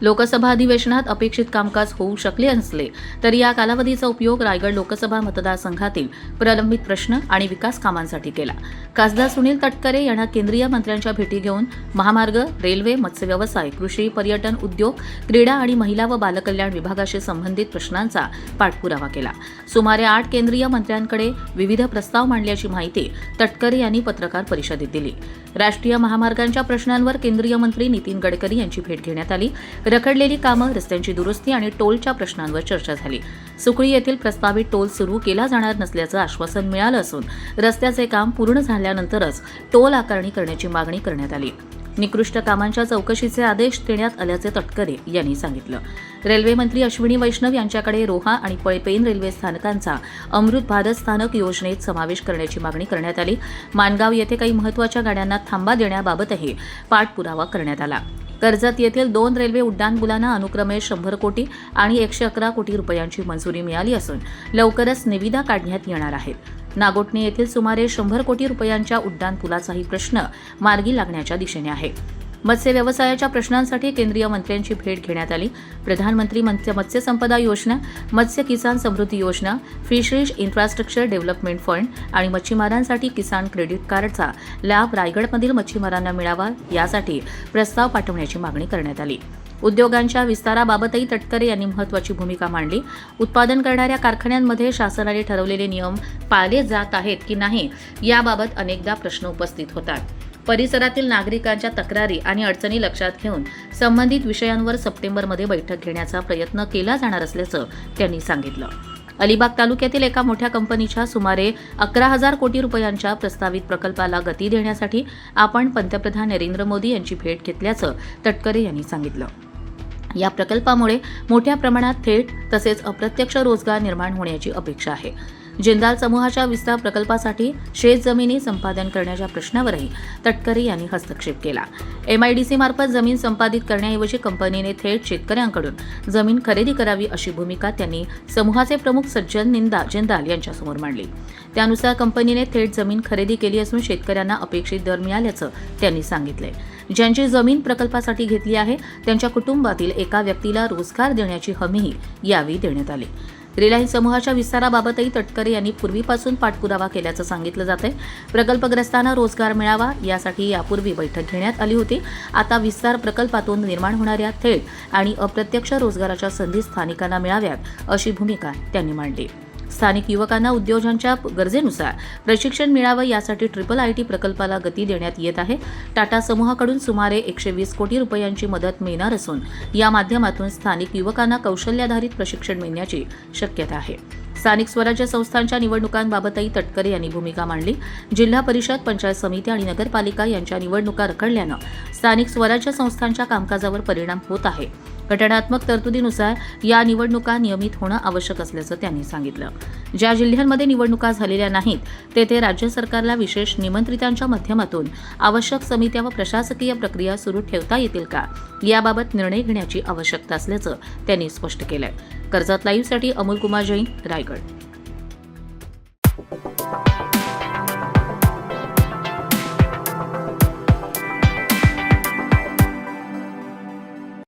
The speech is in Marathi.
लोकसभा अधिवेशनात अपेक्षित कामकाज होऊ शकले नसले तरी या कालावधीचा उपयोग रायगड लोकसभा मतदारसंघातील प्रलंबित प्रश्न आणि विकास कामांसाठी केला। खासदार सुनील तटकरे यांना केंद्रीय मंत्र्यांच्या भेटी घेऊन महामार्ग, रेल्वे, मत्स्य व्यवसाय, कृषी, पर्यटन, उद्योग, क्रीडा आणि महिला व बालकल्याण विभागाशी संबंधित प्रश्नांचा पाठपुरावा केला। सुमारे 8 केंद्रीय मंत्र्यांकडे विविध प्रस्ताव मांडल्याची माहिती तटकरे यांनी पत्रकार परिषदेत दिली। राष्ट्रीय महामार्गांच्या प्रश्नांवर केंद्रीय मंत्री नितीन गडकरी यांची भेट घेण्यात आली। रखडलेली कामं, रस्त्यांची दुरुस्ती आणि टोलच्या प्रश्नांवर चर्चा झाली। सुकळी येथील प्रस्तावित टोल सुरू केला जाणार नसल्याचं आश्वासन मिळालं असून रस्त्याचे काम पूर्ण झाल्यानंतरच टोल आकारणी करण्याची मागणी करण्यात आली। निकृष्ट कामांच्या चौकशीचे आदेश देण्यात आल्याचे तटकरे यांनी सांगितलं। रेल्वे मंत्री अश्विनी वैष्णव यांच्याकडे रोहा आणि पळपेन रेल्वे स्थानकांचा अमृत भारत स्थानक योजनेत समावेश करण्याची मागणी करण्यात आली। माणगाव येथे काही महत्त्वाच्या गाड्यांना थांबा देण्याबाबतही पाठपुरावा करण्यात आला। कर्जत येथील 2 रेल्वे उड्डाणपुलांना अनुक्रमे 100 कोटी आणि 111 कोटी रुपयांची मंजुरी मिळाली असून लवकरच निविदा काढण्यात येणार आहेत। नागोठणे येथील सुमारे 100 कोटी रुपयांच्या उड्डाणपुलाचाही प्रश्न मार्गी लागण्याच्या दिशेने आहे। मत्स्य व्यवसायाच्या प्रश्नांसाठी केंद्रीय मंत्र्यांची भेट घेण्यात आली। प्रधानमंत्री मत्स्य संपदा योजना, मत्स्य किसान समृद्धी योजना, फिशरीज इन्फ्रास्ट्रक्चर डेव्हलपमेंट फंड आणि मच्छीमारांसाठी किसान क्रेडिट कार्डचा लाभ रायगडमधील मच्छीमारांना मिळावा यासाठी प्रस्ताव पाठवण्याची मागणी करण्यात आली। उद्योगांच्या विस्ताराबाबतही तटकरे यांनी महत्त्वाची भूमिका मांडली। उत्पादन करणाऱ्या कारखान्यांमध्ये शासनाने ठरवलेले नियम पाळले जात आहेत की नाही याबाबत अनेकदा प्रश्न उपस्थित होतात। परिसरातील नागरिकांच्या तक्रारी आणि अडचणी लक्षात घेऊन संबंधित विषयांवर सप्टेंबरमध्ये बैठक घेण्याचा प्रयत्न केला जाणार असल्याचं त्यांनी सांगितलं। अलिबाग तालुक्यातील एका मोठ्या कंपनीच्या सुमारे 11,000 कोटी रुपयांच्या प्रस्तावित प्रकल्पाला गती देण्यासाठी आपण पंतप्रधान नरेंद्र मोदी यांची भेट घेतल्याचं तटकरे यांनी सांगितलं। या प्रकल्पामुळे मोठ्या प्रमाणात थेट तसेच अप्रत्यक्ष रोजगार निर्माण होण्याची अपेक्षा आहे। जिंदाल समूहाच्या विस्तार प्रकल्पासाठी शेतजमिनी संपादन करण्याच्या प्रश्नावरही तटकरे यांनी हस्तक्षेप केला। MIDC मार्फत जमीन संपादित करण्याऐवजी कंपनीने थेट शेतकऱ्यांकडून जमीन खरेदी करावी अशी भूमिका त्यांनी समूहाचे प्रमुख सज्जन जिंदाल यांच्यासमोर मांडली। त्यानुसार कंपनीने थेट जमीन खरेदी केली असून शेतकऱ्यांना अपेक्षित दर मिळाल्याचं त्यांनी सांगितलंय। ज्यांची जमीन प्रकल्पासाठी घेतली आहे त्यांच्या कुटुंबातील एका व्यक्तीला रोजगार देण्याची हमीही यावेळी देण्यात आली। रिलायन्स समूहाच्या विस्ताराबाबतही तटकरे यांनी पूर्वीपासून पाठपुरावा केल्याचं सांगितलं जातंय। प्रकल्पग्रस्तांना रोजगार मिळावा यासाठी यापूर्वी बैठक घेण्यात आली होती। आता विस्तार प्रकल्पातून निर्माण होणाऱ्या थेट आणि अप्रत्यक्ष रोजगाराच्या संधी स्थानिकांना मिळाव्यात अशी भूमिका त्यांनी मांडली। स्थानिक युवकांना उद्योगांच्या गरजेनुसार प्रशिक्षण मिळावं यासाठी IIIT प्रकल्पाला गती देण्यात येत आहे। टाटा समूहाकडून सुमारे 120 कोटी रुपयांची मदत मिळणार असून या माध्यमातून स्थानिक युवकांना कौशल्याधारित प्रशिक्षण मिळण्याची शक्यता आहे। स्थानिक स्वराज्य संस्थांच्या निवडणुकांबाबतही तटकरे यांनी भूमिका मांडली। जिल्हा परिषद, पंचायत समिती आणि नगरपालिका यांच्या निवडणुका रखडल्यानं स्थानिक स्वराज्य संस्थांच्या कामकाजावर परिणाम होत आहे। घटनात्मक तरतुदीनुसार या निवडणुका नियमित होणं आवश्यक असल्याचं त्यांनी सांगितलं। ज्या जिल्ह्यांमध्ये निवडणुका झालेल्या नाहीत तेथे राज्य सरकारला विशेष निमंत्रितांच्या माध्यमातून आवश्यक समित्या व प्रशासकीय प्रक्रिया सुरू ठेवता येतील का याबाबत निर्णय घेण्याची आवश्यकता असल्याचं त्यांनी स्पष्ट केलंय। कर्जत लाईव्हसाठी अमोल कुमार जैन, रायगड।